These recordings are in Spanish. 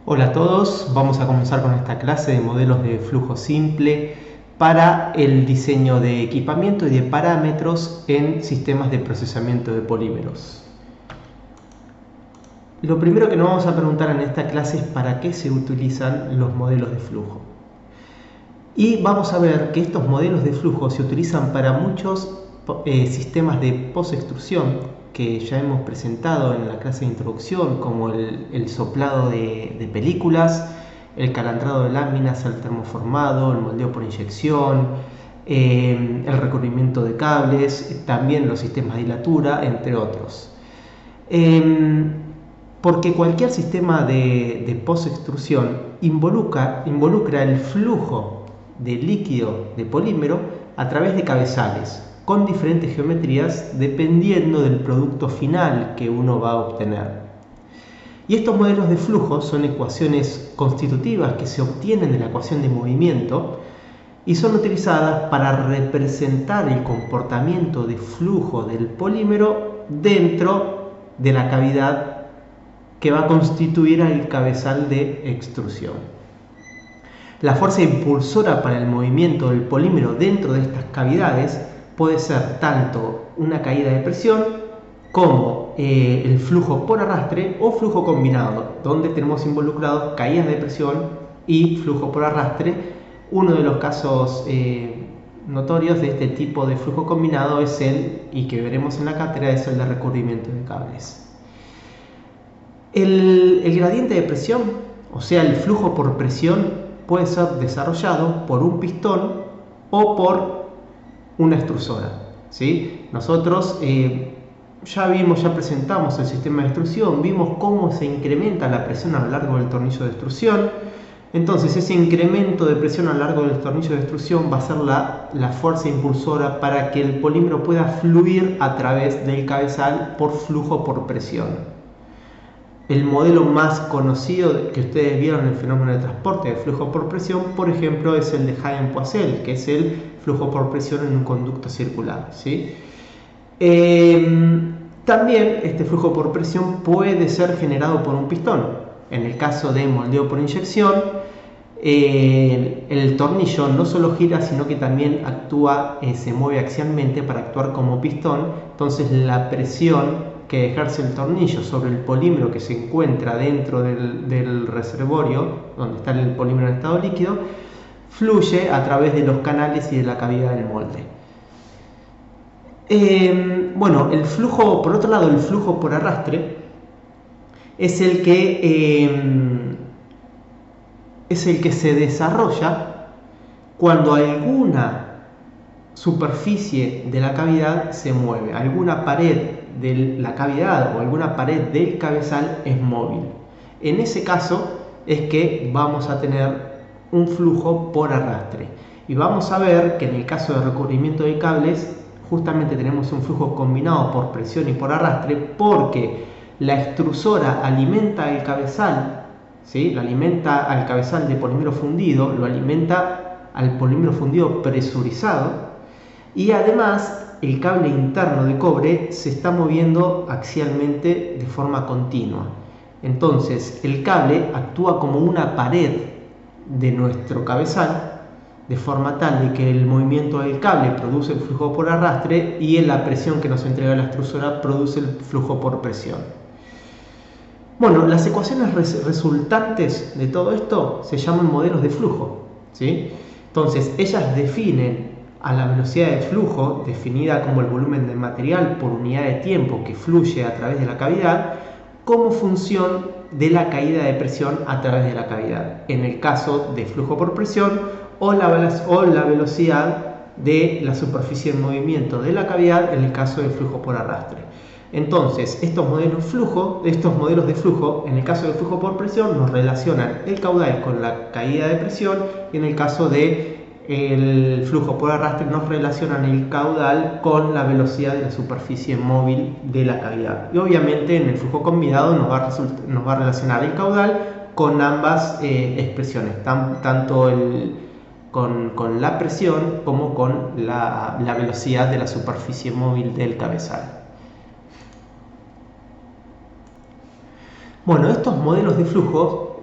Hola a todos, vamos a comenzar con esta clase de modelos de flujo simple para el diseño de equipamiento y de parámetros en sistemas de procesamiento de polímeros. Lo primero que nos vamos a preguntar en esta clase es para qué se utilizan los modelos de flujo. Y vamos a ver que estos modelos de flujo se utilizan para muchos sistemas de post-extrusión que ya hemos presentado en la clase de introducción, como el soplado de películas, el calandrado de láminas, el termoformado, el moldeo por inyección, el recubrimiento de cables, también los sistemas de hilatura, entre otros. Porque cualquier sistema de post-extrusión involucra el flujo de líquido de polímero a través de cabezales con diferentes geometrías dependiendo del producto final que uno va a obtener. Y estos modelos de flujo son ecuaciones constitutivas que se obtienen de la ecuación de movimiento y son utilizadas para representar el comportamiento de flujo del polímero dentro de la cavidad que va a constituir el cabezal de extrusión. La fuerza impulsora para el movimiento del polímero dentro de estas cavidades puede ser tanto una caída de presión como el flujo por arrastre o flujo combinado, donde tenemos involucrados caídas de presión y flujo por arrastre. Uno de los casos notorios de este tipo de flujo combinado es y que veremos en la cátedra, es el de recubrimiento de cables. El gradiente de presión, o sea el flujo por presión, puede ser desarrollado por un pistón o por una extrusora, ¿sí? Nosotros ya presentamos el sistema de extrusión, vimos cómo se incrementa la presión a lo largo del tornillo de extrusión. Entonces ese incremento de presión a lo largo del tornillo de extrusión va a ser la fuerza impulsora para que el polímero pueda fluir a través del cabezal por flujo por presión. El modelo más conocido que ustedes vieron en el fenómeno de transporte de flujo por presión, por ejemplo, es el de Hagen-Poiseuille, que es el flujo por presión en un conducto circular, ¿sí? También este flujo por presión puede ser generado por un pistón. En el caso de moldeo por inyección, el tornillo no solo gira, sino que también se mueve axialmente para actuar como pistón. Entonces la presión que ejerce el tornillo sobre el polímero que se encuentra dentro del reservorio, donde está el polímero en estado líquido, fluye a través de los canales y de la cavidad del molde. Por otro lado, el flujo por arrastre es el que se desarrolla cuando alguna superficie de la cavidad se mueve, alguna pared de la cavidad o alguna pared del cabezal es móvil. En ese caso es que vamos a tener un flujo por arrastre. Y vamos a ver que en el caso de recubrimiento de cables justamente tenemos un flujo combinado por presión y por arrastre, porque la extrusora alimenta el cabezal, ¿sí? Lo alimenta al cabezal de polímero fundido, lo alimenta al polímero fundido presurizado, y además el cable interno de cobre se está moviendo axialmente de forma continua. Entonces el cable actúa como una pared de nuestro cabezal, de forma tal de que el movimiento del cable produce el flujo por arrastre y en la presión que nos entrega la extrusora produce el flujo por presión. Bueno, las ecuaciones resultantes de todo esto se llaman modelos de flujo, ¿sí? Entonces ellas definen a la velocidad de flujo, definida como el volumen de material por unidad de tiempo que fluye a través de la cavidad, como función de la caída de presión a través de la cavidad, en el caso de flujo por presión, o la velocidad de la superficie en movimiento de la cavidad en el caso de flujo por arrastre. Entonces, estos modelos de flujo, en el caso de flujo por presión, nos relacionan el caudal con la caída de presión, y en el caso de el flujo por arrastre nos relacionan el caudal con la velocidad de la superficie móvil de la cavidad. Y obviamente en el flujo combinado nos va a relacionar el caudal con ambas expresiones, tanto con la presión como con la velocidad de la superficie móvil del cabezal. Bueno, estos modelos de flujo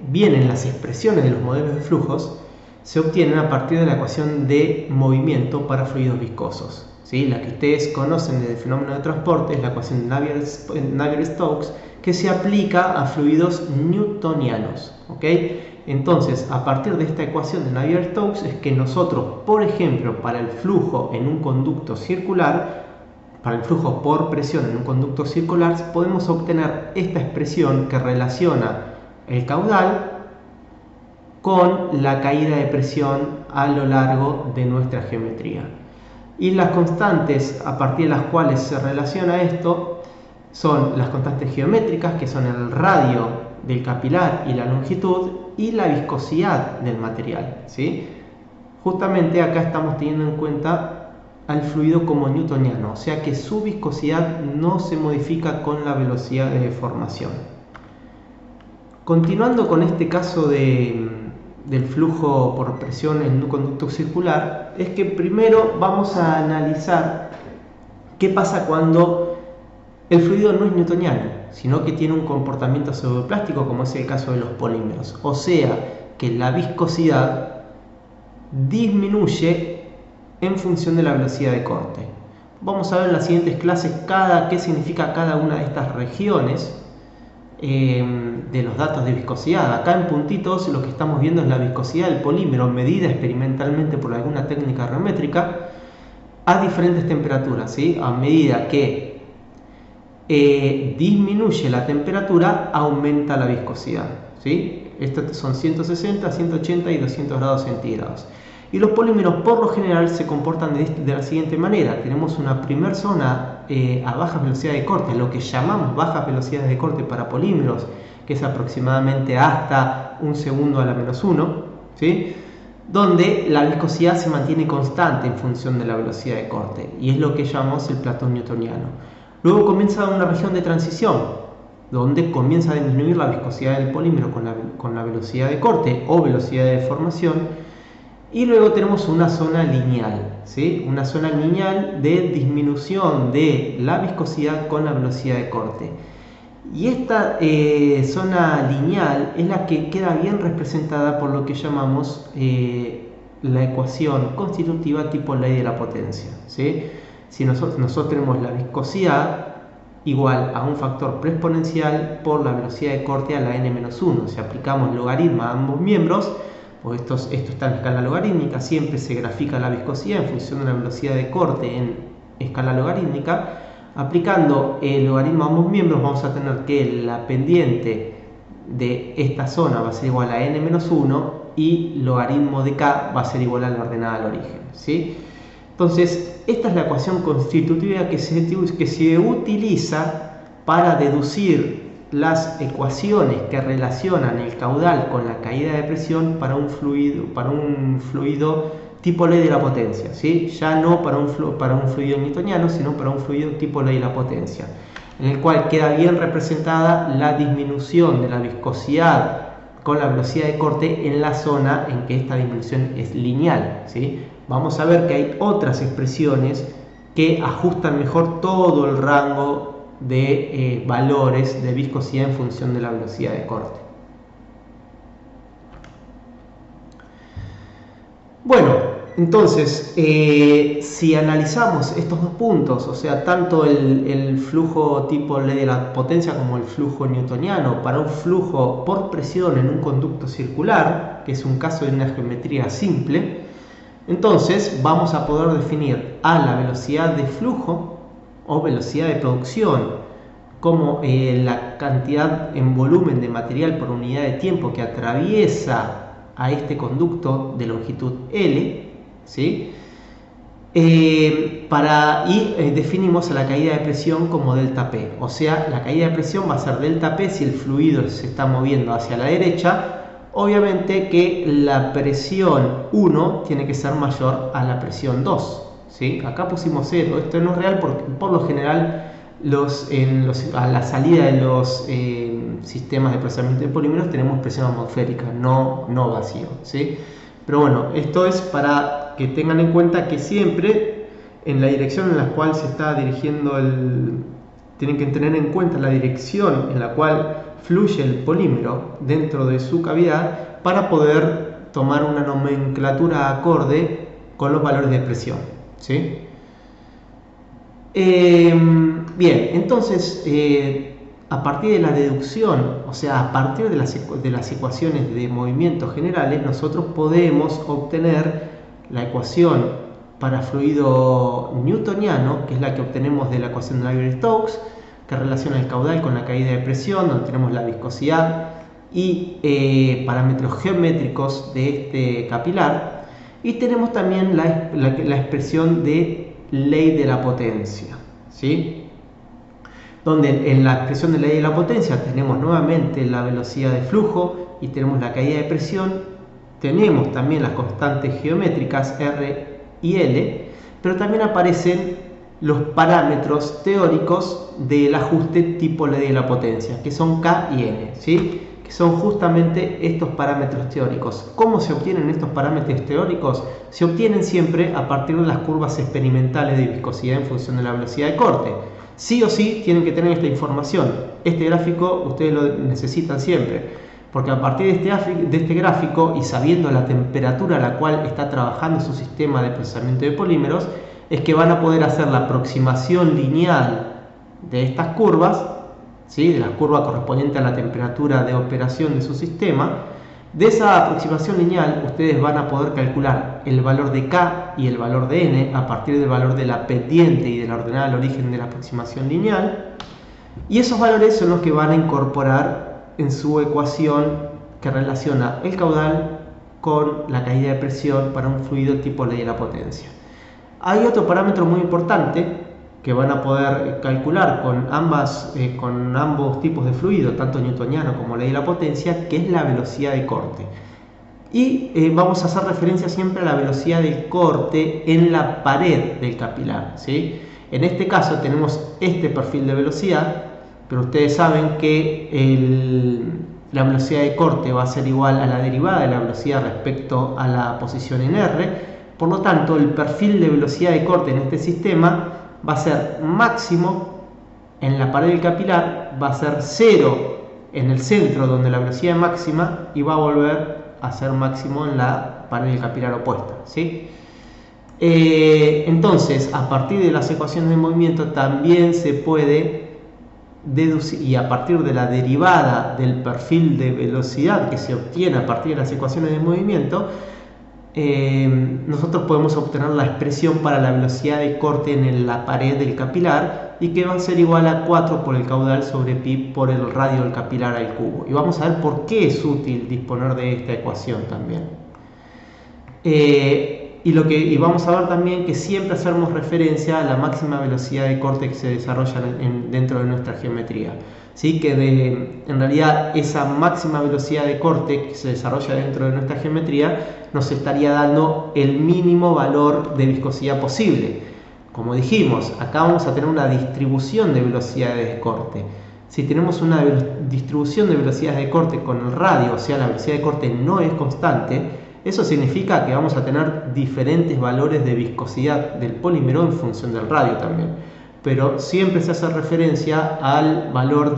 vienen las expresiones de los modelos de flujos, se obtienen a partir de la ecuación de movimiento para fluidos viscosos, ¿sí? La que ustedes conocen del fenómeno de transporte es la ecuación de Navier-Stokes, que se aplica a fluidos newtonianos, ¿ok? Entonces, a partir de esta ecuación de Navier-Stokes es que nosotros, por ejemplo, para el flujo en un conducto circular, para el flujo por presión en un conducto circular, podemos obtener esta expresión que relaciona el caudal con la caída de presión a lo largo de nuestra geometría. Y las constantes a partir de las cuales se relaciona esto son las constantes geométricas, que son el radio del capilar y la longitud, y la viscosidad del material, ¿sí? Justamente acá estamos teniendo en cuenta al fluido como newtoniano, o sea que su viscosidad no se modifica con la velocidad de deformación. Continuando con este caso del flujo por presión en un conducto circular, es que primero vamos a analizar qué pasa cuando el fluido no es newtoniano, sino que tiene un comportamiento pseudoplástico, como es el caso de los polímeros, o sea que la viscosidad disminuye en función de la velocidad de corte. Vamos a ver en las siguientes clases qué significa cada una de estas regiones de los datos de viscosidad. Acá en puntitos lo que estamos viendo es la viscosidad del polímero medida experimentalmente por alguna técnica reométrica a diferentes temperaturas, ¿sí? A medida que disminuye la temperatura, aumenta la viscosidad, ¿sí? Estos son 160, 180 y 200 grados centígrados. Y los polímeros por lo general se comportan de la siguiente manera. Tenemos una primer zona a baja velocidad de corte, lo que llamamos bajas velocidades de corte para polímeros, que es aproximadamente hasta 1 segundo a la menos 1, ¿sí? Donde la viscosidad se mantiene constante en función de la velocidad de corte, y es lo que llamamos el platón newtoniano. Luego comienza una región de transición, donde comienza a disminuir la viscosidad del polímero con la velocidad de corte o velocidad de deformación. Y luego tenemos una zona lineal, ¿sí? Una zona lineal de disminución de la viscosidad con la velocidad de corte. Y esta zona lineal es la que queda bien representada por lo que llamamos la ecuación constitutiva tipo ley de la potencia, ¿sí? Si nosotros tenemos la viscosidad igual a un factor preexponencial por la velocidad de corte a la n-1. Si aplicamos logaritmo a ambos miembros, pues esto está en escala logarítmica, siempre se grafica la viscosidad en función de la velocidad de corte en escala logarítmica. Aplicando el logaritmo a ambos miembros vamos a tener que la pendiente de esta zona va a ser igual a n-1 y logaritmo de k va a ser igual a la ordenada al origen, ¿sí? Entonces, esta es la ecuación constitutiva que se utiliza para deducir las ecuaciones que relacionan el caudal con la caída de presión para un fluido tipo ley de la potencia, ¿sí? Ya no para un fluido newtoniano, sino para un fluido tipo ley de la potencia, en el cual queda bien representada la disminución de la viscosidad con la velocidad de corte en la zona en que esta disminución es lineal, ¿sí? Vamos a ver que hay otras expresiones que ajustan mejor todo el rango de valores de viscosidad en función de la velocidad de corte. Bueno, entonces, si analizamos estos dos puntos, o sea, tanto el flujo tipo ley de la potencia como el flujo newtoniano para un flujo por presión en un conducto circular, que es un caso de una geometría simple, entonces vamos a poder definir a la velocidad de flujo o velocidad de producción como la cantidad en volumen de material por unidad de tiempo que atraviesa a este conducto de longitud L, ¿sí? Definimos a la caída de presión como delta P, o sea, la caída de presión va a ser delta P si el fluido se está moviendo hacia la derecha. Obviamente que la presión 1 tiene que ser mayor a la presión 2, ¿sí? Acá pusimos 0, esto no es real porque por lo general a la salida de los sistemas de procesamiento de polímeros tenemos presión atmosférica, no vacío, ¿sí? Pero bueno, esto es para que tengan en cuenta que siempre en la dirección en la cual se está dirigiendo tienen que tener en cuenta la dirección en la cual fluye el polímero dentro de su cavidad para poder tomar una nomenclatura acorde con los valores de presión, ¿sí? Bien, entonces a partir de la deducción, o sea, a partir de las ecuaciones de movimientos generales, nosotros podemos obtener la ecuación para fluido newtoniano, que es la que obtenemos de la ecuación de Navier-Stokes, que relaciona el caudal con la caída de presión, donde tenemos la viscosidad y parámetros geométricos de este capilar. Y tenemos también la expresión de ley de la potencia, ¿sí? Donde en la expresión de ley de la potencia tenemos nuevamente la velocidad de flujo y tenemos la caída de presión, tenemos también las constantes geométricas R y L, pero también aparecen los parámetros teóricos del ajuste tipo ley de la potencia, que son K y N, ¿sí? Que son justamente estos parámetros teóricos. ¿Cómo se obtienen estos parámetros teóricos? Se obtienen siempre a partir de las curvas experimentales de viscosidad en función de la velocidad de corte. Sí o sí tienen que tener esta información. Este gráfico ustedes lo necesitan siempre, porque a partir de este gráfico y sabiendo la temperatura a la cual está trabajando su sistema de procesamiento de polímeros, es que van a poder hacer la aproximación lineal de estas curvas, ¿sí? De la curva correspondiente a la temperatura de operación de su sistema. De esa aproximación lineal ustedes van a poder calcular el valor de K y el valor de N a partir del valor de la pendiente y de la ordenada al origen de la aproximación lineal, y esos valores son los que van a incorporar en su ecuación que relaciona el caudal con la caída de presión para un fluido tipo ley de la potencia. Hay otro parámetro muy importante que van a poder calcular con ambos tipos de fluido, tanto newtoniano como ley de la potencia, que es la velocidad de corte. Y vamos a hacer referencia siempre a la velocidad de corte en la pared del capilar, ¿sí? En este caso tenemos este perfil de velocidad, pero ustedes saben que la velocidad de corte va a ser igual a la derivada de la velocidad respecto a la posición en R. Por lo tanto, el perfil de velocidad de corte en este sistema va a ser máximo en la pared del capilar, va a ser 0 en el centro donde la velocidad es máxima y va a volver a ser máximo en la pared del capilar opuesta, ¿sí? Entonces, a partir de las ecuaciones de movimiento también se puede deducir, y a partir de la derivada del perfil de velocidad que se obtiene a partir de las ecuaciones de movimiento, nosotros podemos obtener la expresión para la velocidad de corte en la pared del capilar, y que va a ser igual a 4 por el caudal sobre pi por el radio del capilar al cubo. Y vamos a ver por qué es útil disponer de esta ecuación también. Y vamos a ver también que siempre hacemos referencia a la máxima velocidad de corte que se desarrolla dentro de nuestra geometría. ¿Sí? Que en realidad esa máxima velocidad de corte que se desarrolla dentro de nuestra geometría nos estaría dando el mínimo valor de viscosidad posible. Como dijimos, acá vamos a tener una distribución de velocidades de corte. Si tenemos una distribución de velocidades de corte con el radio, o sea, la velocidad de corte no es constante, eso significa que vamos a tener diferentes valores de viscosidad del polímero en función del radio también. Pero siempre se hace referencia al valor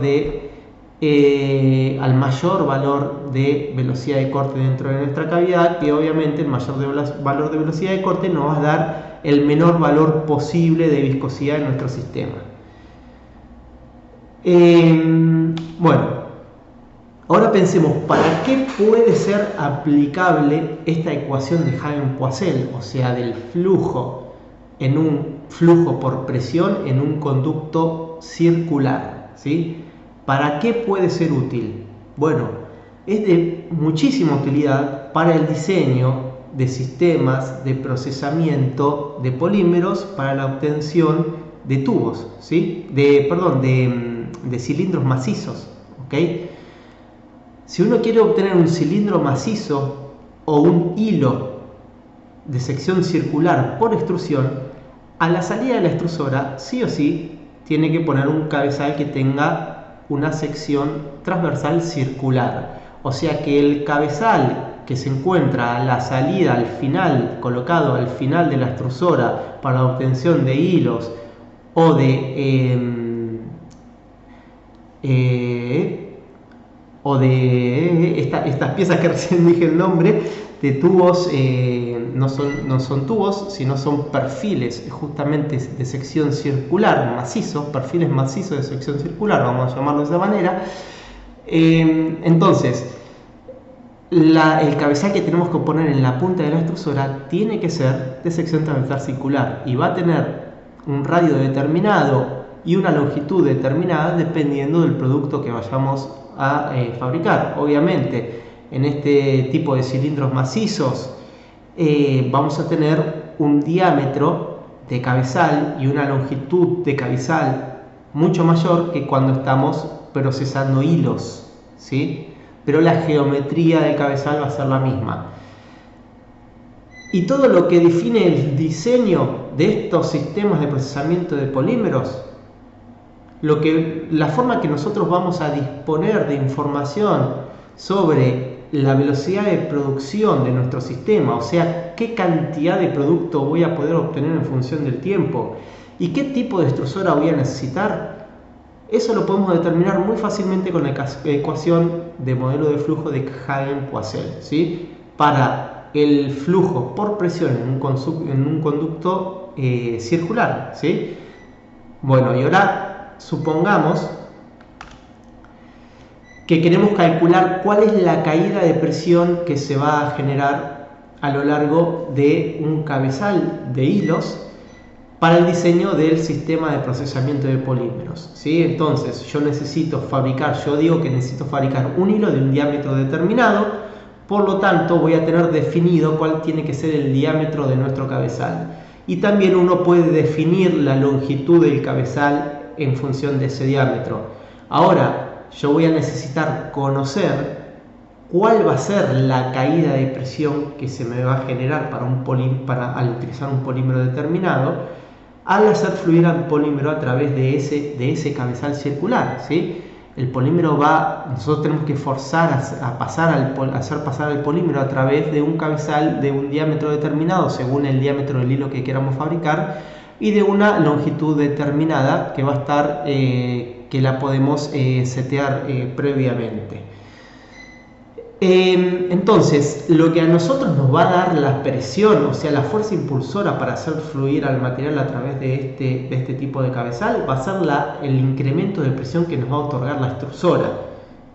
al mayor valor de velocidad de corte dentro de nuestra cavidad, que obviamente el mayor valor de velocidad de corte nos va a dar el menor valor posible de viscosidad en nuestro sistema. Bueno, ahora pensemos, ¿para qué puede ser aplicable esta ecuación de Hagen-Poiseuille, o sea, del flujo en un flujo por presión en un conducto circular, ¿sí? ¿Para qué puede ser útil? Bueno, es de muchísima utilidad para el diseño de sistemas de procesamiento de polímeros para la obtención de tubos, ¿sí? de cilindros macizos, ¿ok? Si uno quiere obtener un cilindro macizo o un hilo de sección circular por extrusión, a la salida de la extrusora sí o sí tiene que poner un cabezal que tenga una sección transversal circular, o sea que el cabezal que se encuentra a la salida, al final, colocado al final de la extrusora para la obtención de hilos o de o de estas piezas que recién dije el nombre, de tubos, no son tubos, sino son perfiles justamente de sección circular, macizos, perfiles macizos de sección circular, vamos a llamarlo de esa manera. Entonces, el cabezal que tenemos que poner en la punta de la extrusora tiene que ser de sección transversal circular y va a tener un radio determinado y una longitud determinada dependiendo del producto que vayamos a fabricar. Obviamente, en este tipo de cilindros macizos vamos a tener un diámetro de cabezal y una longitud de cabezal mucho mayor que cuando estamos procesando hilos, ¿sí? Pero la geometría del cabezal va a ser la misma. Y todo lo que define el diseño de estos sistemas de procesamiento de polímeros, la forma que nosotros vamos a disponer de información sobre la velocidad de producción de nuestro sistema, o sea, qué cantidad de producto voy a poder obtener en función del tiempo y qué tipo de extrusora voy a necesitar, eso lo podemos determinar muy fácilmente con la ecuación de modelo de flujo de Hagen-Poiseuille, ¿sí? Para el flujo por presión en un conducto circular, ¿sí? Bueno, y ahora supongamos que queremos calcular cuál es la caída de presión que se va a generar a lo largo de un cabezal de hilos para el diseño del sistema de procesamiento de polímeros, ¿sí? Entonces yo digo que necesito fabricar un hilo de un diámetro determinado, por lo tanto voy a tener definido cuál tiene que ser el diámetro de nuestro cabezal. Y también uno puede definir la longitud del cabezal en función de ese diámetro. Ahora, yo voy a necesitar conocer cuál va a ser la caída de presión que se me va a generar al utilizar un polímero determinado al hacer fluir al polímero a través de ese cabezal circular, ¿sí? El polímero nosotros tenemos que forzar a hacer pasar el polímero a través de un cabezal de un diámetro determinado según el diámetro del hilo que queramos fabricar y de una longitud determinada que va a estar que la podemos setear previamente. Entonces, lo que a nosotros nos va a dar la presión, o sea, la fuerza impulsora para hacer fluir al material a través de este tipo de cabezal, va a ser el incremento de presión que nos va a otorgar la extrusora,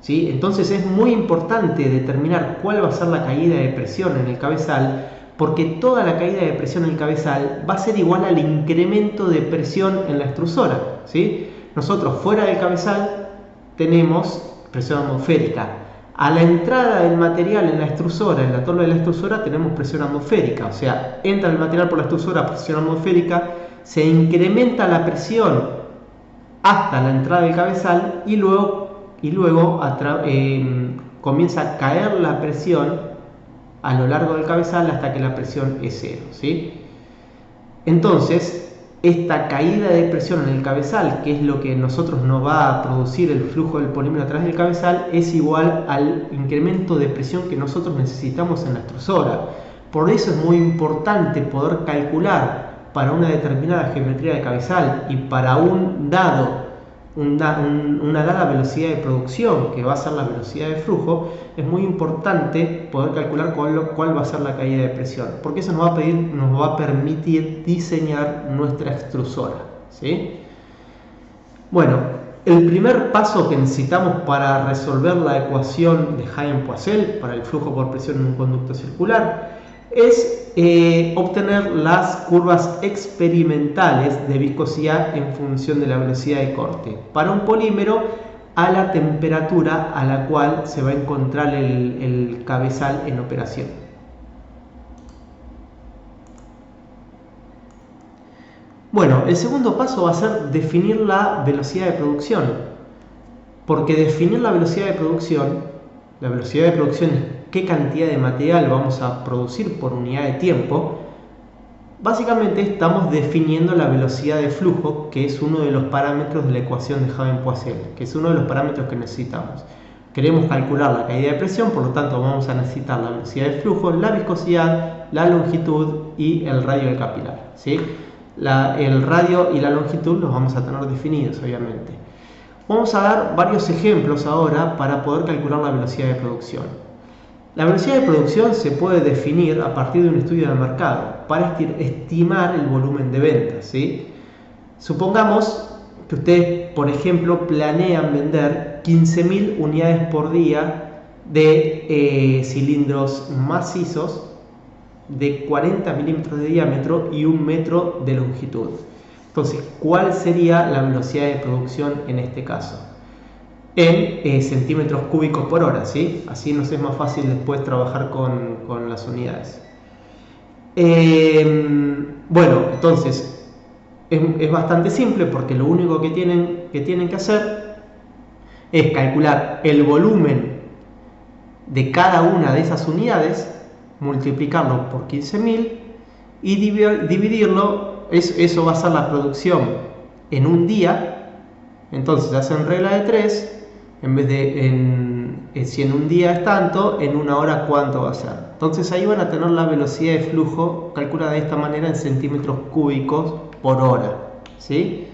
¿sí? Entonces es muy importante determinar cuál va a ser la caída de presión en el cabezal, porque toda la caída de presión en el cabezal va a ser igual al incremento de presión en la extrusora, ¿sí? Nosotros fuera del cabezal tenemos presión atmosférica. A la entrada del material en la extrusora, en la torre de la extrusora, tenemos presión atmosférica. O sea, entra el material por la extrusora, presión atmosférica, se incrementa la presión hasta la entrada del cabezal y luego comienza a caer la presión a lo largo del cabezal hasta que la presión es cero, ¿sí? Entonces, esta caída de presión en el cabezal, que es lo que nosotros nos va a producir el flujo del polímero a través del cabezal, es igual al incremento de presión que nosotros necesitamos en la extrusora. Por eso es muy importante poder calcular para una determinada geometría de cabezal y para una dada velocidad de producción, que va a ser la velocidad de flujo, es muy importante poder calcular cuál va a ser la caída de presión, porque eso nos va a permitir diseñar nuestra extrusora, ¿sí? Bueno, el primer paso que necesitamos para resolver la ecuación de Hagen-Poiseuille para el flujo por presión en un conducto circular es obtener las curvas experimentales de viscosidad en función de la velocidad de corte para un polímero a la temperatura a la cual se va a encontrar el cabezal en operación. Bueno, el segundo paso va a ser definir la velocidad de producción, porque definir la velocidad de producción es qué cantidad de material vamos a producir por unidad de tiempo. Básicamente estamos definiendo la velocidad de flujo, que es uno de los parámetros de la ecuación de Hagen-Poiseuille, que es uno de los parámetros que necesitamos. Queremos calcular la caída de presión, por lo tanto vamos a necesitar la velocidad de flujo, la viscosidad, la longitud y el radio del capilar, ¿sí? El radio y la longitud los vamos a tener definidos, obviamente. Vamos a dar varios ejemplos ahora para poder calcular la velocidad de producción. La velocidad de producción se puede definir a partir de un estudio de mercado para estimar el volumen de ventas, ¿sí? Supongamos que ustedes, por ejemplo, planean vender 15.000 unidades por día de cilindros macizos de 40 milímetros de diámetro y 1 metro de longitud. Entonces, ¿cuál sería la velocidad de producción en este caso? En centímetros cúbicos por hora, ¿sí? Así nos es más fácil después trabajar con las unidades. Bueno, entonces es bastante simple porque lo único que tienen que hacer es calcular el volumen de cada una de esas unidades, multiplicarlo por 15.000 y dividirlo, eso va a ser la producción en un día. Entonces hacen regla de 3. En vez de si en un día es tanto, en una hora cuánto va a ser. Entonces ahí van a tener la velocidad de flujo calculada de esta manera en centímetros cúbicos por hora, ¿sí?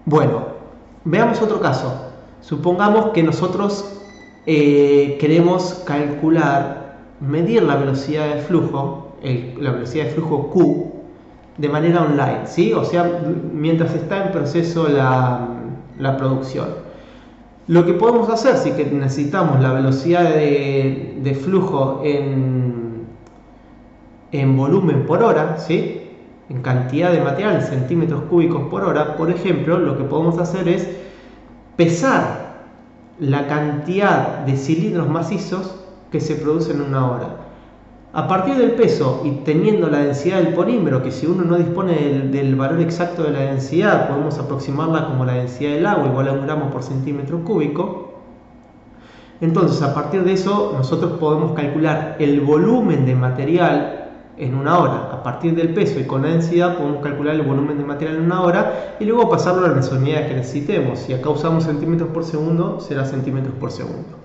Bueno, veamos otro caso. Supongamos que nosotros queremos medir la velocidad de flujo, la velocidad de flujo Q, de manera online, ¿sí? O sea, mientras está en proceso la producción. Lo que podemos hacer, si que necesitamos la velocidad de flujo en volumen por hora, ¿sí? En cantidad de material, en centímetros cúbicos por hora, por ejemplo, lo que podemos hacer es pesar la cantidad de cilindros macizos que se producen en una hora. A partir del peso y teniendo la densidad del polímero, que si uno no dispone del valor exacto de la densidad, podemos aproximarla como la densidad del agua, igual a 1 gramo por centímetro cúbico. Entonces, a partir de eso, nosotros podemos calcular el volumen de material en una hora. A partir del peso y con la densidad, podemos calcular el volumen de material en una hora y luego pasarlo a las unidades que necesitemos. Si acá usamos centímetros por segundo, será centímetros por segundo.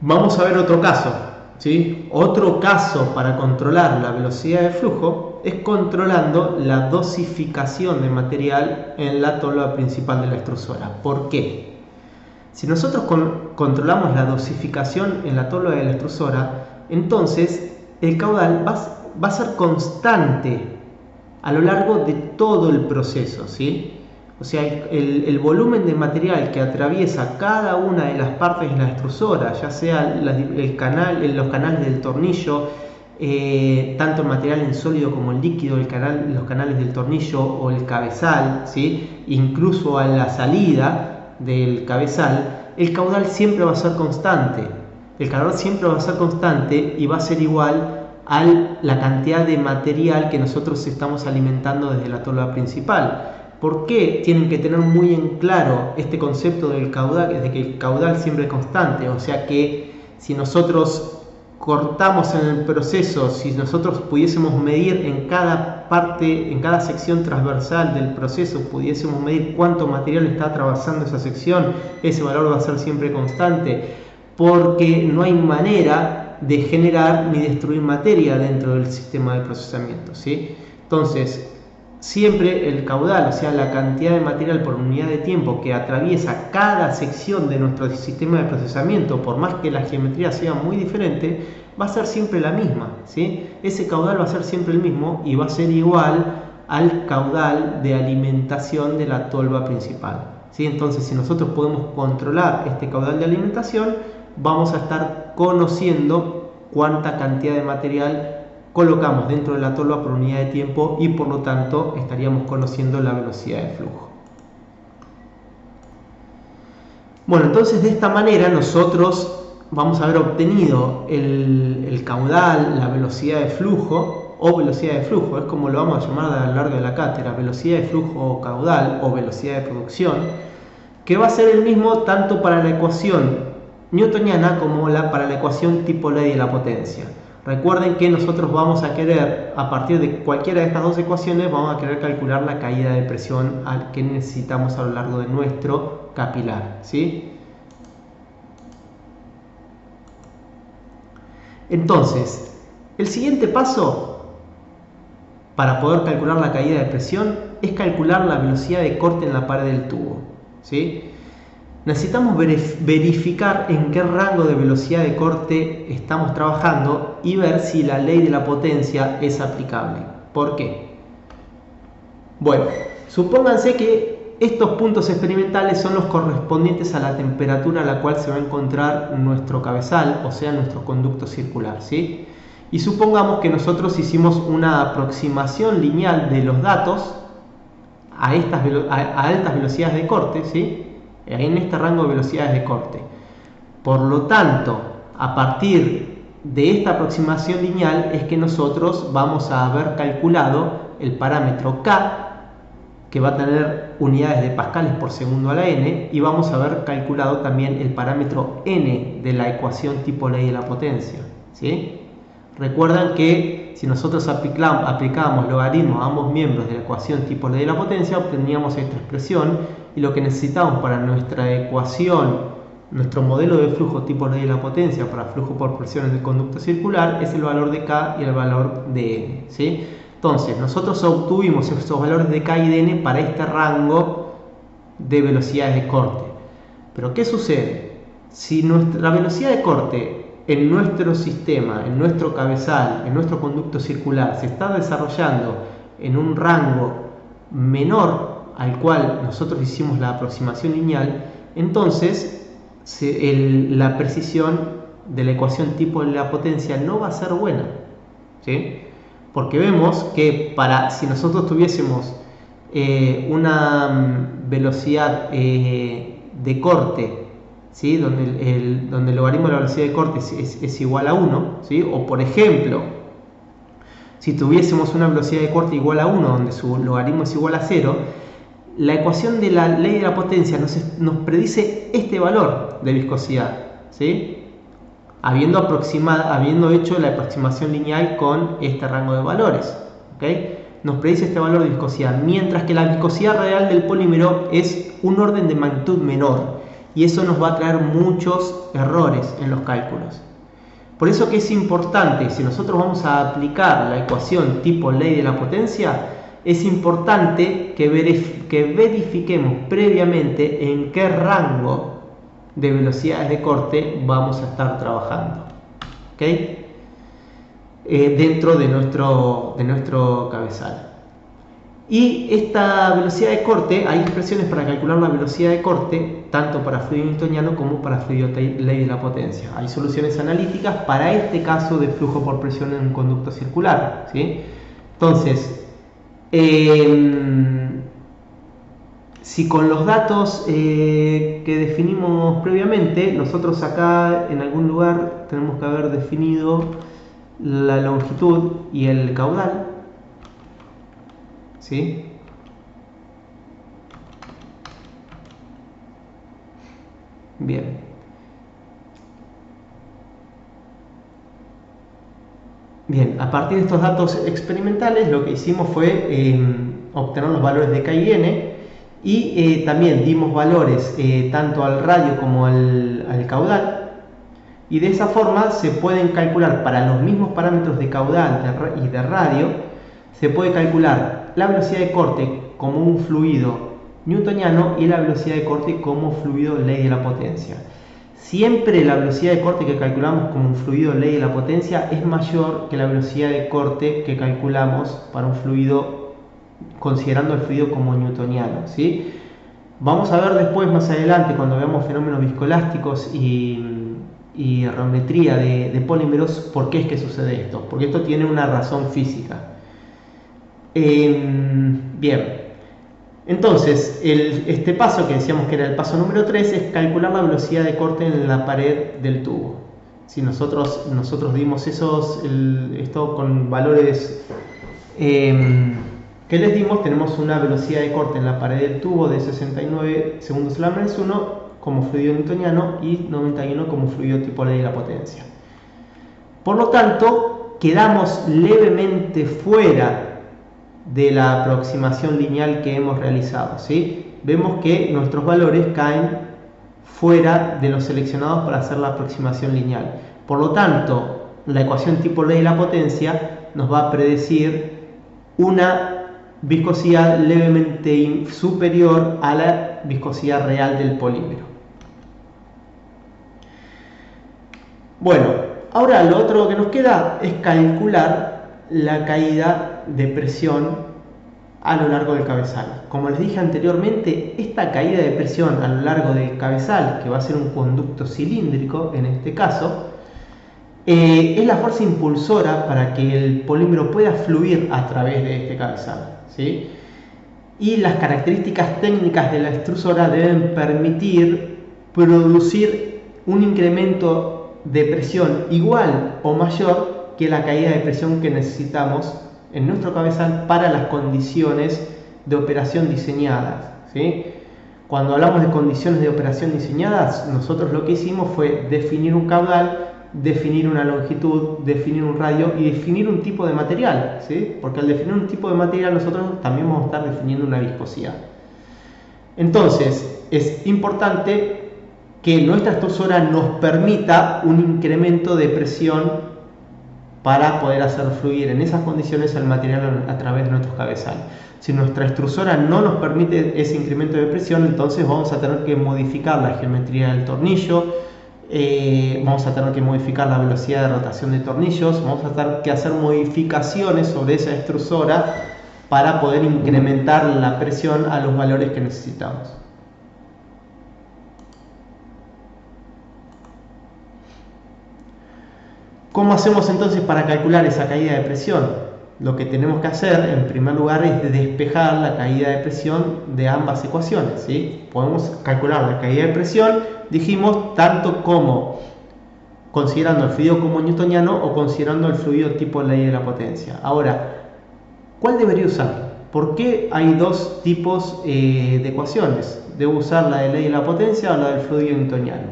Vamos a ver otro caso, ¿sí? Otro caso para controlar la velocidad de flujo es controlando la dosificación de material en la tolva principal de la extrusora. ¿Por qué? Si nosotros controlamos la dosificación en la tolva de la extrusora, entonces el caudal va a ser constante a lo largo de todo el proceso, ¿sí? O sea, el volumen de material que atraviesa cada una de las partes de la extrusora, ya sea los canales del tornillo, tanto el material en sólido como en líquido, los canales del tornillo o el cabezal, ¿sí? Incluso a la salida del cabezal, el caudal siempre va a ser constante. El calor siempre va a ser constante y va a ser igual a la cantidad de material que nosotros estamos alimentando desde la tolva principal. ¿Por qué tienen que tener muy en claro este concepto del caudal, de que el caudal siempre es constante? O sea que si nosotros cortamos en el proceso, si nosotros pudiésemos medir en cada parte, en cada sección transversal del proceso, pudiésemos medir cuánto material está atravesando esa sección, ese valor va a ser siempre constante, porque no hay manera de generar ni destruir materia dentro del sistema de procesamiento, ¿sí? Entonces, siempre el caudal, o sea, la cantidad de material por unidad de tiempo que atraviesa cada sección de nuestro sistema de procesamiento, por más que la geometría sea muy diferente, va a ser siempre la misma, ¿sí? Ese caudal va a ser siempre el mismo y va a ser igual al caudal de alimentación de la tolva principal, ¿sí? Entonces, si nosotros podemos controlar este caudal de alimentación, vamos a estar conociendo cuánta cantidad de material colocamos dentro de la tolva por unidad de tiempo y por lo tanto estaríamos conociendo la velocidad de flujo. Bueno, entonces de esta manera nosotros vamos a haber obtenido el caudal, la velocidad de flujo o velocidad de flujo, es como lo vamos a llamar a lo largo de la cátedra, velocidad de flujo o caudal o velocidad de producción, que va a ser el mismo tanto para la ecuación newtoniana como para la ecuación tipo ley de la potencia. Recuerden que nosotros vamos a querer, a partir de cualquiera de estas dos ecuaciones, vamos a querer calcular la caída de presión que necesitamos a lo largo de nuestro capilar, ¿sí? Entonces, el siguiente paso para poder calcular la caída de presión es calcular la velocidad de corte en la pared del tubo, ¿sí? Necesitamos verificar en qué rango de velocidad de corte estamos trabajando y ver si la ley de la potencia es aplicable. ¿Por qué? Bueno, supónganse que estos puntos experimentales son los correspondientes a la temperatura a la cual se va a encontrar nuestro cabezal, o sea, nuestro conducto circular, ¿sí? Y supongamos que nosotros hicimos una aproximación lineal de los datos a altas velocidades de corte, ¿sí? En este rango de velocidades de corte. Por lo tanto, a partir de esta aproximación lineal es que nosotros vamos a haber calculado el parámetro K, que va a tener unidades de pascales por segundo a la n, y vamos a haber calculado también el parámetro n de la ecuación tipo ley de la potencia, ¿sí? Recuerdan que si nosotros aplicábamos logaritmos a ambos miembros de la ecuación tipo ley de la potencia, obteníamos esta expresión, y lo que necesitamos para nuestra ecuación, nuestro modelo de flujo tipo ley de la potencia para flujo por presiones del conducto circular, es el valor de K y el valor de N, ¿sí? Entonces, nosotros obtuvimos estos valores de K y de N para este rango de velocidades de corte. Pero ¿qué sucede? Si la velocidad de corte en nuestro sistema, en nuestro cabezal, en nuestro conducto circular, se está desarrollando en un rango menor al cual nosotros hicimos la aproximación lineal, entonces la precisión de la ecuación tipo de la potencia no va a ser buena, ¿sí? Porque vemos que si nosotros tuviésemos una velocidad de corte, ¿sí? donde el logaritmo de la velocidad de corte es igual a 1, ¿sí? O por ejemplo, si tuviésemos una velocidad de corte igual a 1 donde su logaritmo es igual a 0, la ecuación de la ley de la potencia nos predice este valor de viscosidad, ¿sí? Habiendo hecho la aproximación lineal con este rango de valores, ¿okay? Nos predice este valor de viscosidad, mientras que la viscosidad real del polímero es un orden de magnitud menor, y eso nos va a traer muchos errores en los cálculos. Por eso que es importante, si nosotros vamos a aplicar la ecuación tipo ley de la potencia, es importante que verifiquemos previamente en qué rango de velocidades de corte vamos a estar trabajando, ¿okay? Dentro de nuestro cabezal. Y esta velocidad de corte, hay expresiones para calcular la velocidad de corte tanto para fluido newtoniano como para fluido ley de la potencia. Hay soluciones analíticas para este caso de flujo por presión en un conducto circular, ¿sí? Entonces, si con los datos que definimos previamente, nosotros acá en algún lugar tenemos que haber definido la longitud y el caudal, ¿sí? Bien. Bien, a partir de estos datos experimentales lo que hicimos fue obtener los valores de K y N, y también dimos valores tanto al radio como al caudal, y de esa forma se pueden calcular para los mismos parámetros de caudal y de radio, se puede calcular la velocidad de corte como un fluido newtoniano y la velocidad de corte como fluido ley de la potencia. Siempre la velocidad de corte que calculamos como un fluido ley de la potencia es mayor que la velocidad de corte que calculamos para un fluido, considerando el fluido como newtoniano, ¿sí? Vamos a ver después, más adelante, cuando veamos fenómenos viscoelásticos y geometría de polímeros, por qué es que sucede esto, porque esto tiene una razón física. Bien, entonces este paso que decíamos que era el paso número 3 es calcular la velocidad de corte en la pared del tubo. Si nosotros dimos esto con valores que les dimos, tenemos una velocidad de corte en la pared del tubo de 69 segundos a la menos 1 como fluido newtoniano y 91 como fluido tipo ley de la potencia. Por lo tanto, quedamos levemente fuera de la aproximación lineal que hemos realizado, ¿sí? Vemos que nuestros valores caen fuera de los seleccionados para hacer la aproximación lineal. Por lo tanto, la ecuación tipo ley de la potencia nos va a predecir una viscosidad levemente superior a la viscosidad real del polímero. Bueno, ahora lo otro que nos queda es calcular la caída de presión a lo largo del cabezal. Como les dije anteriormente, esta caída de presión a lo largo del cabezal, que va a ser un conducto cilíndrico en este caso, es la fuerza impulsora para que el polímero pueda fluir a través de este cabezal, ¿sí? Y las características técnicas de la extrusora deben permitir producir un incremento de presión igual o mayor que la caída de presión que necesitamos en nuestro cabezal para las condiciones de operación diseñadas, ¿sí? Cuando hablamos de condiciones de operación diseñadas, nosotros lo que hicimos fue definir un caudal, definir una longitud, definir un radio y definir un tipo de material, ¿sí? Porque al definir un tipo de material nosotros también vamos a estar definiendo una viscosidad. Entonces, es importante que nuestra extrusora nos permita un incremento de presión para poder hacer fluir en esas condiciones el material a través de nuestro cabezal. Si nuestra extrusora no nos permite ese incremento de presión, entonces vamos a tener que modificar la geometría del tornillo, vamos a tener que modificar la velocidad de rotación de tornillos, vamos a tener que hacer modificaciones sobre esa extrusora para poder incrementar la presión a los valores que necesitamos. ¿Cómo hacemos entonces para calcular esa caída de presión? Lo que tenemos que hacer en primer lugar es despejar la caída de presión de ambas ecuaciones, ¿sí? Podemos calcular la caída de presión, dijimos, tanto como considerando el fluido como newtoniano o considerando el fluido tipo ley de la potencia. Ahora, ¿cuál debería usar? ¿Por qué hay dos tipos de ecuaciones? ¿Debo usar la de ley de la potencia o la del fluido newtoniano?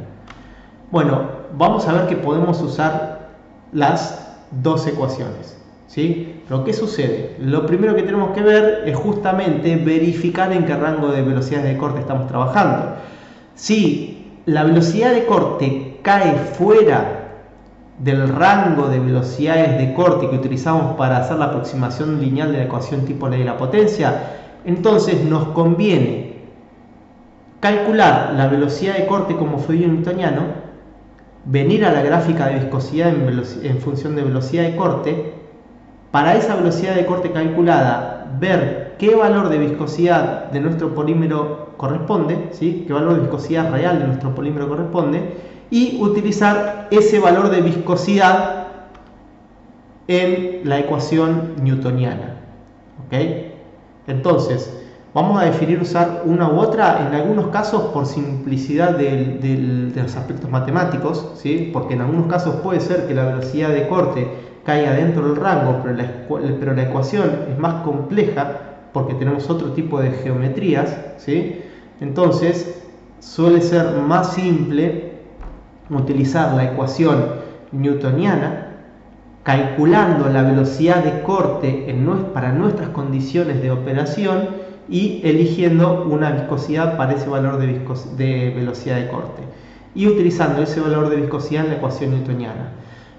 Bueno, vamos a ver que podemos usar las dos ecuaciones, ¿sí? Pero ¿qué sucede? Lo primero que tenemos que ver es justamente verificar en qué rango de velocidades de corte estamos trabajando. Si la velocidad de corte cae fuera del rango de velocidades de corte que utilizamos para hacer la aproximación lineal de la ecuación tipo ley de la potencia, entonces nos conviene calcular la velocidad de corte como fluido newtoniano, venir a la gráfica de viscosidad en función de velocidad de corte, para esa velocidad de corte calculada ver qué valor de viscosidad de nuestro polímero corresponde, ¿sí? Qué valor de viscosidad real de nuestro polímero corresponde, y utilizar ese valor de viscosidad en la ecuación newtoniana, ¿ok? Entonces, vamos a definir usar una u otra, en algunos casos por simplicidad de los aspectos matemáticos, ¿sí? Porque en algunos casos puede ser que la velocidad de corte caiga dentro del rango, pero la ecuación es más compleja porque tenemos otro tipo de geometrías, ¿sí? Entonces suele ser más simple utilizar la ecuación newtoniana calculando la velocidad de corte para nuestras condiciones de operación y eligiendo una viscosidad para ese valor de velocidad de corte y utilizando ese valor de viscosidad en la ecuación newtoniana.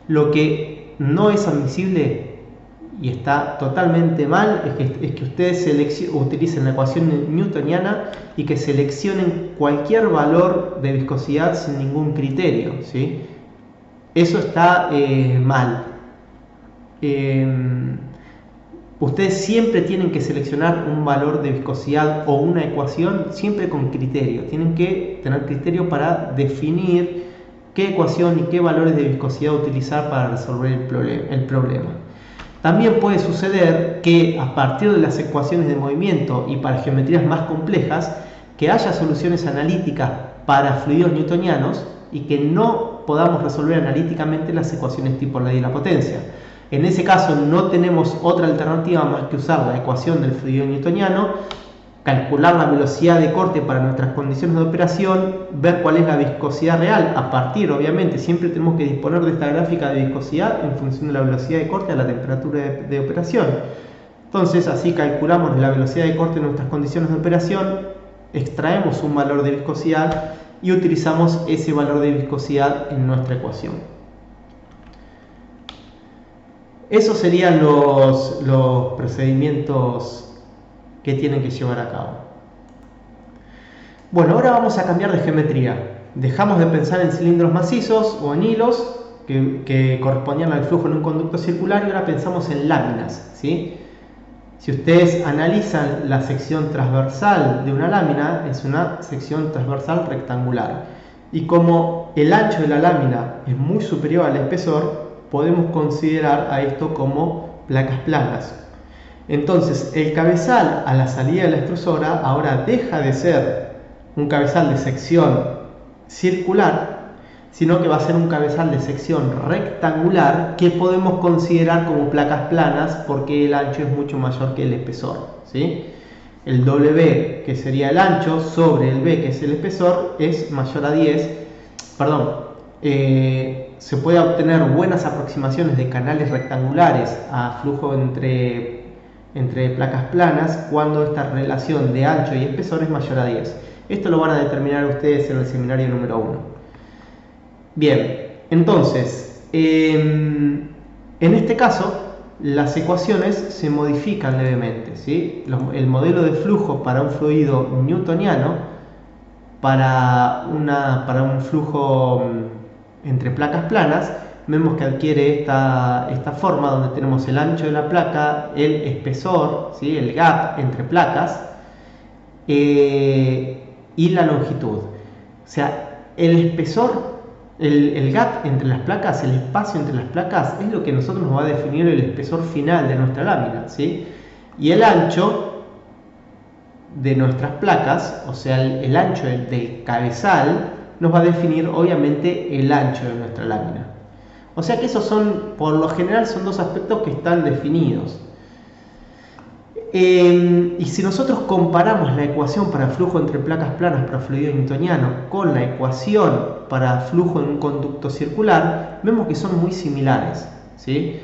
Lo que no es admisible y está totalmente mal es que ustedes utilicen la ecuación newtoniana y que seleccionen cualquier valor de viscosidad sin ningún criterio, ¿sí? Eso está mal. Ustedes siempre tienen que seleccionar un valor de viscosidad o una ecuación siempre con criterio. Tienen que tener criterio para definir qué ecuación y qué valores de viscosidad utilizar para resolver el problema. También puede suceder que a partir de las ecuaciones de movimiento y para geometrías más complejas, que haya soluciones analíticas para fluidos newtonianos y que no podamos resolver analíticamente las ecuaciones tipo ley de la potencia. En ese caso no tenemos otra alternativa más que usar la ecuación del fluido newtoniano, calcular la velocidad de corte para nuestras condiciones de operación, ver cuál es la viscosidad real, a partir, obviamente, siempre tenemos que disponer de esta gráfica de viscosidad en función de la velocidad de corte a la temperatura de operación. Entonces, así calculamos la velocidad de corte en nuestras condiciones de operación, extraemos un valor de viscosidad y utilizamos ese valor de viscosidad en nuestra ecuación. Esos serían los procedimientos que tienen que llevar a cabo. Bueno, ahora vamos a cambiar de geometría. Dejamos de pensar en cilindros macizos o en hilos que correspondían al flujo en un conducto circular y ahora pensamos en láminas, ¿sí? Si ustedes analizan la sección transversal de una lámina, es una sección transversal rectangular. Y como el ancho de la lámina es muy superior al espesor, podemos considerar a esto como placas planas. Entonces, el cabezal a la salida de la extrusora ahora deja de ser un cabezal de sección circular, sino que va a ser un cabezal de sección rectangular que podemos considerar como placas planas porque el ancho es mucho mayor que el espesor, ¿sí? El W, que sería el ancho, sobre el B, que es el espesor, es mayor a 10. Se puede obtener buenas aproximaciones de canales rectangulares a flujo entre placas planas cuando esta relación de ancho y espesor es mayor a 10. Esto lo van a determinar ustedes en el seminario número 1. Bien, entonces, en este caso, las ecuaciones se modifican levemente, ¿sí? El modelo de flujo para un fluido newtoniano, para un flujo entre placas planas, vemos que adquiere esta forma donde tenemos el ancho de la placa, el espesor, ¿sí? El gap entre placas, y la longitud. O sea, el espesor, el gap entre las placas, el espacio entre las placas, es lo que nosotros nos va a definir el espesor final de nuestra lámina, ¿sí? Y el ancho de nuestras placas, o sea, el ancho del cabezal, nos va a definir obviamente el ancho de nuestra lámina. O sea que esos son, por lo general, son dos aspectos que están definidos. Y si nosotros comparamos la ecuación para flujo entre placas planas para fluido newtoniano con la ecuación para flujo en un conducto circular, vemos que son muy similares, ¿sí?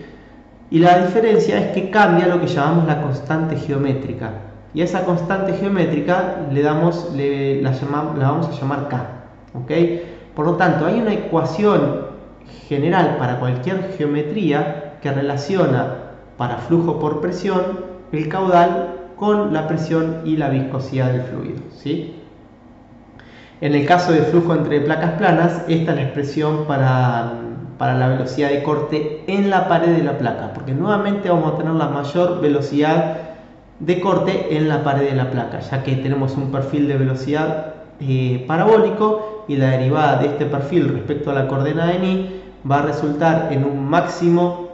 Y la diferencia es que cambia lo que llamamos la constante geométrica. Y a esa constante geométrica la vamos a llamar K, ¿ok? Por lo tanto, hay una ecuación general para cualquier geometría que relaciona para flujo por presión el caudal con la presión y la viscosidad del fluido, ¿sí? En el caso de flujo entre placas planas, esta es la expresión para la velocidad de corte en la pared de la placa, porque nuevamente vamos a tener la mayor velocidad de corte en la pared de la placa, ya que tenemos un perfil de velocidad parabólico y la derivada de este perfil respecto a la coordenada en y va a resultar en un máximo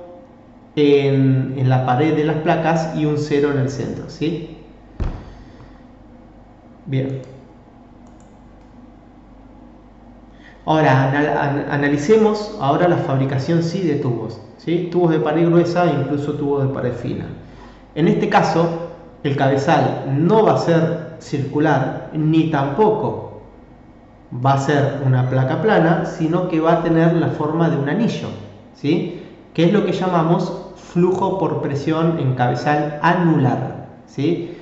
en la pared de las placas y un 0 en el centro, ¿sí? Bien. Ahora analicemos ahora la fabricación de tubos, ¿sí? Tubos de pared gruesa e incluso tubos de pared fina. En este caso, el cabezal no va a ser circular ni tampoco va a ser una placa plana, sino que va a tener la forma de un anillo, ¿sí? Que es lo que llamamos flujo por presión en cabezal anular, ¿sí?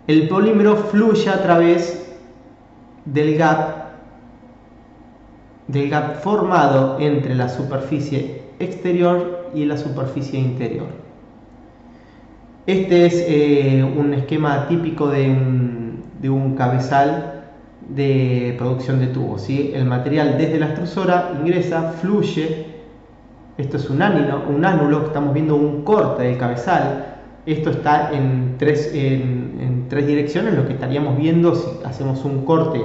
El polímero fluye a través del gap formado entre la superficie exterior y la superficie interior. Este es un esquema típico de un cabezal de producción de tubos, ¿sí? El material desde la extrusora ingresa, fluye. Esto es un ánulo, estamos viendo un corte del cabezal. Esto está en tres direcciones. Lo que estaríamos viendo si hacemos un corte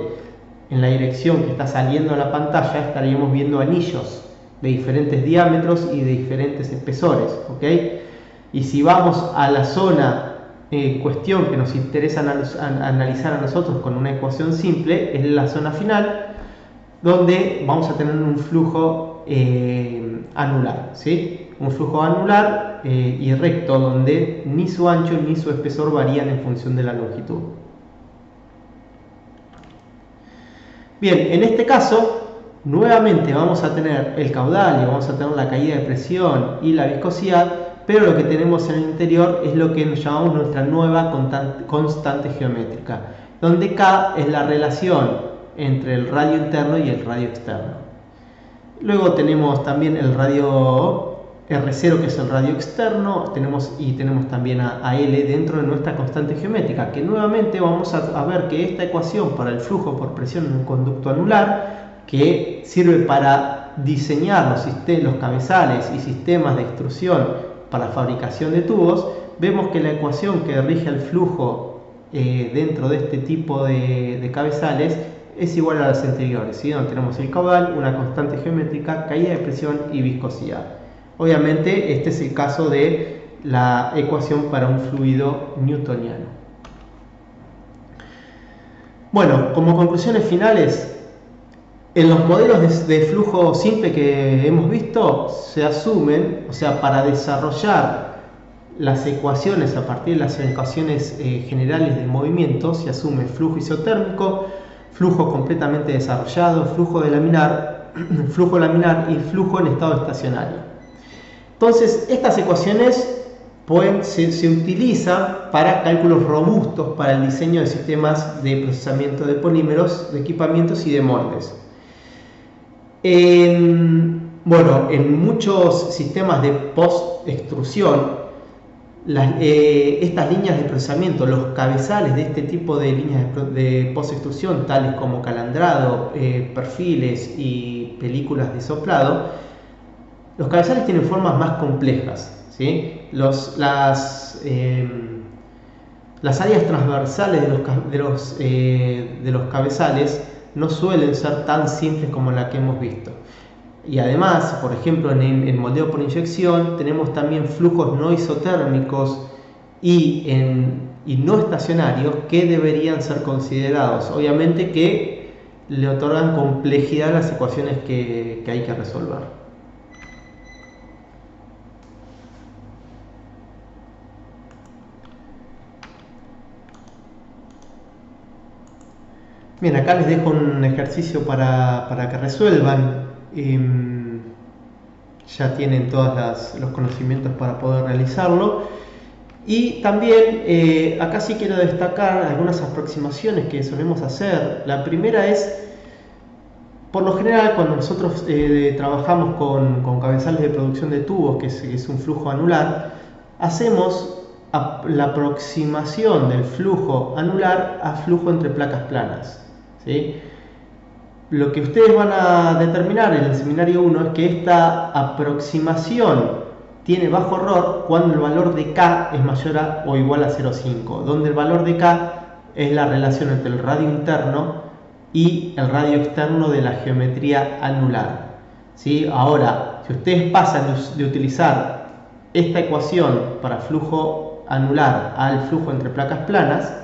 en la dirección que está saliendo a la pantalla, estaríamos viendo anillos de diferentes diámetros y de diferentes espesores, ¿ok? Y si vamos a la zona en cuestión que nos interesa analizar a nosotros con una ecuación simple, es la zona final, donde vamos a tener un flujo anular, ¿sí? Un flujo anular y recto, donde ni su ancho ni su espesor varían en función de la longitud. Bien, en este caso, nuevamente vamos a tener el caudal y vamos a tener la caída de presión y la viscosidad, pero lo que tenemos en el interior es lo que nos llamamos nuestra nueva constante geométrica, donde K es la relación entre el radio interno y el radio externo. Luego tenemos también el radio R0, que es el radio externo, tenemos también a L dentro de nuestra constante geométrica, que nuevamente vamos a ver que esta ecuación para el flujo por presión en un conducto anular, que sirve para diseñar los cabezales y sistemas de extrusión para fabricación de tubos, vemos que la ecuación que rige el flujo dentro de este tipo de cabezales es igual a las anteriores, ¿sí? Donde tenemos el caudal, una constante geométrica, caída de presión y viscosidad. Obviamente este es el caso de la ecuación para un fluido newtoniano. Bueno, como conclusiones finales, en los modelos de flujo simple que hemos visto se asumen, o sea, para desarrollar las ecuaciones a partir de las ecuaciones generales del movimiento, se asume flujo isotérmico, flujo completamente desarrollado, flujo laminar y flujo en estado estacionario. Entonces, estas ecuaciones se utilizan para cálculos robustos para el diseño de sistemas de procesamiento de polímeros, de equipamientos y de moldes. En muchos sistemas de post-extrusión, estas líneas de procesamiento, los cabezales de este tipo de líneas de post-extrusión, tales como calandrado, perfiles y películas de soplado, los cabezales tienen formas más complejas, ¿sí? Las áreas transversales de los cabezales no suelen ser tan simples como la que hemos visto. Y además, por ejemplo, en moldeo por inyección tenemos también flujos no isotérmicos y no estacionarios que deberían ser considerados. Obviamente que le otorgan complejidad a las ecuaciones que hay que resolver. Bien, acá les dejo un ejercicio para que resuelvan. Ya tienen todos los conocimientos para poder realizarlo. Y también acá sí quiero destacar algunas aproximaciones que solemos hacer. La primera es, por lo general, cuando nosotros trabajamos con cabezales de producción de tubos, que es un flujo anular, hacemos la aproximación del flujo anular a flujo entre placas planas, ¿sí? Lo que ustedes van a determinar en el seminario 1 es que esta aproximación tiene bajo error cuando el valor de K es mayor a o igual a 0,5, donde el valor de K es la relación entre el radio interno y el radio externo de la geometría anular, ¿sí? Ahora, si ustedes pasan de utilizar esta ecuación para flujo anular al flujo entre placas planas,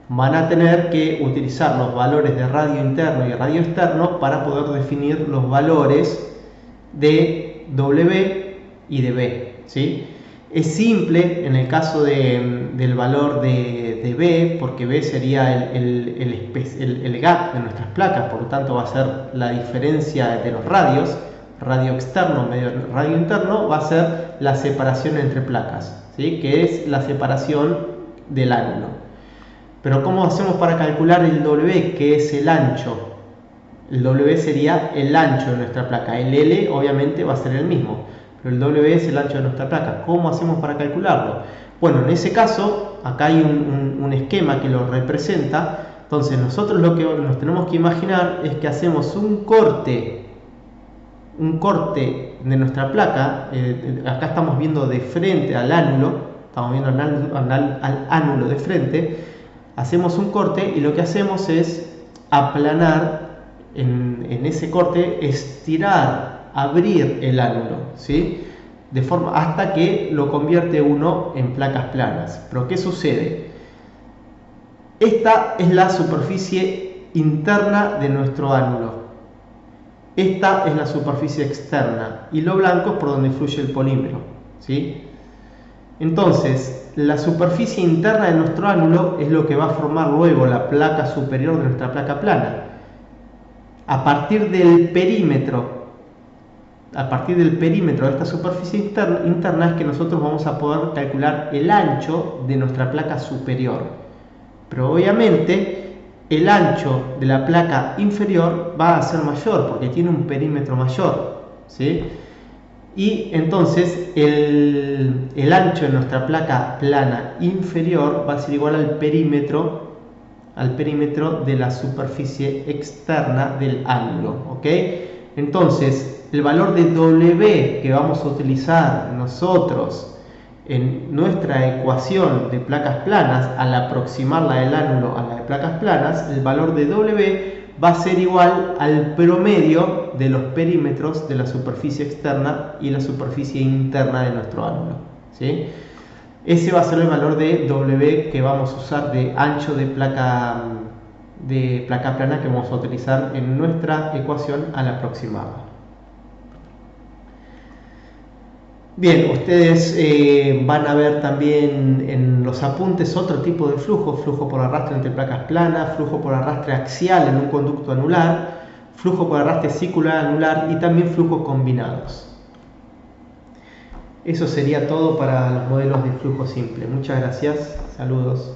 van a tener que utilizar los valores de radio interno y radio externo para poder definir los valores de W y de B, ¿sí? Es simple en el caso del valor de B, porque B sería el gap de nuestras placas, por lo tanto va a ser la diferencia de los radios, radio externo medio radio interno, va a ser la separación entre placas, ¿sí? Que es la separación del ángulo. Pero ¿cómo hacemos para calcular el W, que es el ancho? El W sería el ancho de nuestra placa. El L obviamente va a ser el mismo, pero el W es el ancho de nuestra placa. ¿Cómo hacemos para calcularlo? Bueno, en ese caso, acá hay un esquema que lo representa. Entonces nosotros lo que nos tenemos que imaginar es que hacemos un corte de nuestra placa. Acá estamos viendo de frente al ánulo, estamos viendo al ánulo de frente. Hacemos un corte y lo que hacemos es aplanar en ese corte, estirar, abrir el ánulo, ¿sí? De forma hasta que lo convierte uno en placas planas. Pero ¿qué sucede? Esta es la superficie interna de nuestro ánulo. Esta es la superficie externa y lo blanco es por donde fluye el polímero, ¿sí? Entonces, la superficie interna de nuestro ánulo es lo que va a formar luego la placa superior de nuestra placa plana. A partir del perímetro de esta superficie interna es que nosotros vamos a poder calcular el ancho de nuestra placa superior. Pero obviamente el ancho de la placa inferior va a ser mayor porque tiene un perímetro mayor, ¿sí? Y entonces el ancho de nuestra placa plana inferior va a ser igual al perímetro de la superficie externa del ángulo, ¿ok? Entonces, el valor de W que vamos a utilizar nosotros en nuestra ecuación de placas planas, al aproximar la del ángulo a la de placas planas, el valor de W va a ser igual al promedio de los perímetros de la superficie externa y la superficie interna de nuestro ángulo, ¿sí? Ese va a ser el valor de W que vamos a usar de ancho de placa plana que vamos a utilizar en nuestra ecuación al aproximarla. Bien, ustedes van a ver también en los apuntes otro tipo de flujo, flujo por arrastre entre placas planas, flujo por arrastre axial en un conducto anular, flujo por arrastre circular anular y también flujos combinados. Eso sería todo para los modelos de flujo simple. Muchas gracias, saludos.